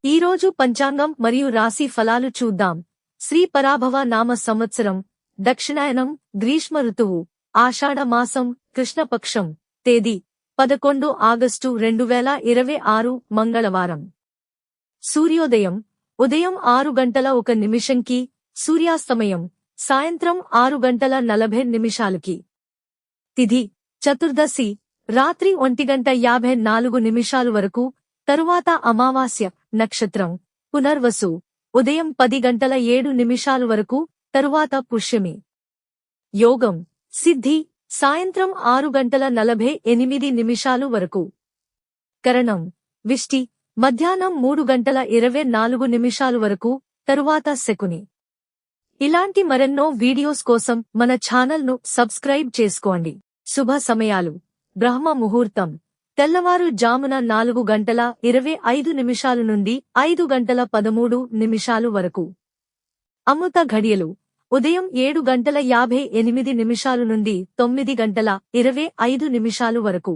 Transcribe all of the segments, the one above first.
ఈరోజు పంచాంగం మరియు రాశి ఫలాలు చూద్దాం. శ్రీ పరాభవ నామ సంవత్సరం, దక్షిణాయనం, గ్రీష్మ ఋతువు, ఆషాఢ మాసం, కృష్ణపక్షం. తేదీ 11 ఆగస్టు 2026 మంగళవారం. సూర్యోదయం ఉదయం 6:01 సూర్యాస్తమయం సాయంత్రం 6:40 తిథి చతుర్దశి రాత్రి 1:54 వరకు, తరువాత అమావాస్య. నక్షత్రం పునర్వసు ఉదయం 10:07 వరకు, తరువాత పుష్యమి. యోగం సిద్ధి సాయంత్రం 6:48 వరకు. కరణం విష్టి మధ్యాహ్నం 3:24 వరకు, తరువాత శకుని. ఇలాంటి మరెన్నో వీడియోస్ కోసం మన ఛానల్ను సబ్స్క్రైబ్ చేసుకోండి. శుభ సమయాలు: బ్రహ్మ ముహూర్తం తెల్లవారు జామున 4:25 నుండి 5:13 వరకు. అమృత ఘడియలు ఉదయం 7:58 నుండి 9:25 వరకు.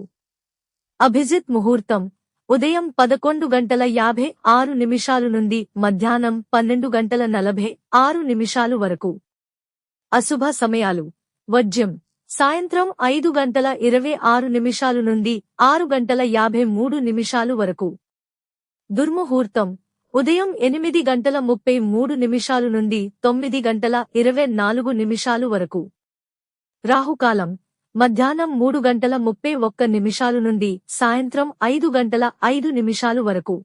అభిజిత్ ముహూర్తం ఉదయం 11:56 నుండి మధ్యాహ్నం 12:46 వరకు. అశుభ సమయాలు: వర్జ్యం సాయంత్రం 5:26 నుండి 6:53 వరకు. దుర్ముహూర్తం ఉదయం 8:33 నుండి 9:24 వరకు. రాహుకాలం మధ్యాహ్నం 3:31 నుండి సాయంత్రం 5:05 వరకు.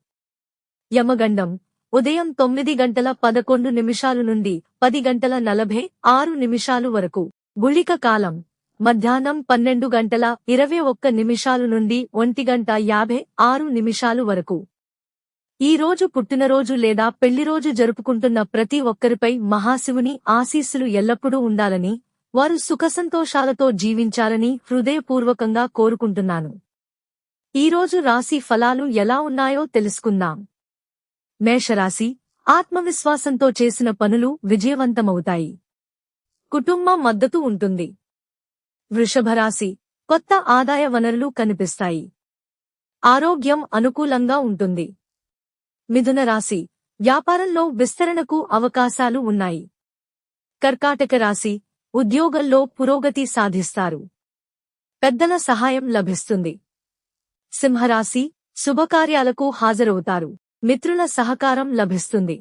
యమగండం ఉదయం 9:11 నుండి 10:46 వరకు. గుళిక కాలం మధ్యాహ్నం 12:21 నుండి 1:56 వరకు. ఈ రోజు పుట్టినరోజు లేదా పెళ్లిరోజు జరుపుకుంటున్న ప్రతి ఒక్కరిపై మహాశివుని ఆశీస్సులు ఎల్లప్పుడూ ఉండాలని, వారు సుఖసంతోషాలతో జీవించాలని హృదయపూర్వకంగా కోరుకుంటున్నాను. ఈరోజు రాశి ఫలాలు ఎలా ఉన్నాయో తెలుసుకుందాం. మేషరాశి ఆత్మవిశ్వాసంతో చేసిన పనులు విజయవంతమవుతాయి. కుటుంబ మద్దతు ఉంటుంది. వృషభరాశి కొత్త ఆదాయ వనరులు కనిపిస్తాయి. ఆరోగ్యం అనుకూలంగా ఉంటుంది. మిథున రాశి వ్యాపారంలో విస్తరణకు అవకాశాలు ఉన్నాయి. కర్కాటక రాశి ఉద్యోగంలో పురోగతి సాధిస్తారు. పెద్దల సహాయం లభిస్తుంది. సింహరాశి శుభకార్యాలకు హాజరవుతారు. మిత్రుల సహకారం లభిస్తుంది.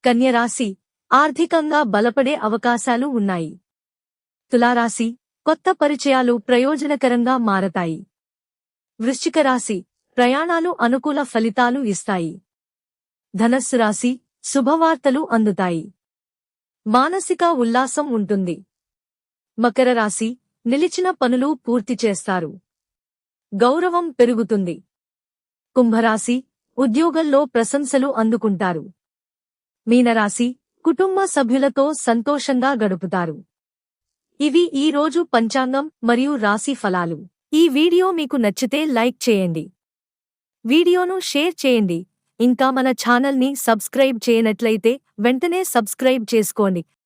కన్యరాశి ఆర్థికంగా బలపడే అవకాశాలు ఉన్నాయి. తులారాశి కొత్త పరిచయాలు ప్రయోజనకరంగా మారతాయి. వృశ్చిక రాశి ప్రయాణాలు అనుకూల ఫలితాలు ఇస్తాయి. ధనస్సు రాశి శుభవార్తలు అందుతాయి. మానసిక ఉల్లాసం ఉంటుంది. మకర రాశి నిలిచిన పనులు పూర్తి చేస్తారు. గౌరవం పెరుగుతుంది. కుంభరాశి ఉద్యోగంలో ప్రశంసలు అందుకుంటారు. మీనరాశి కుటుంబ సభ్యులతో సంతోషంగా గడుపుతారు. ఇవి ఈ రోజు పంచాంగం మరియు రాశి ఫలాలు. ఈ వీడియో మీకు నచ్చితే లైక్ చేయండి. వీడియోను షేర్ చేయండి. ఇంకా మన ఛానల్ని సబ్స్క్రైబ్ చేయనట్లయితే వెంటనే సబ్స్క్రైబ్ చేసుకోండి.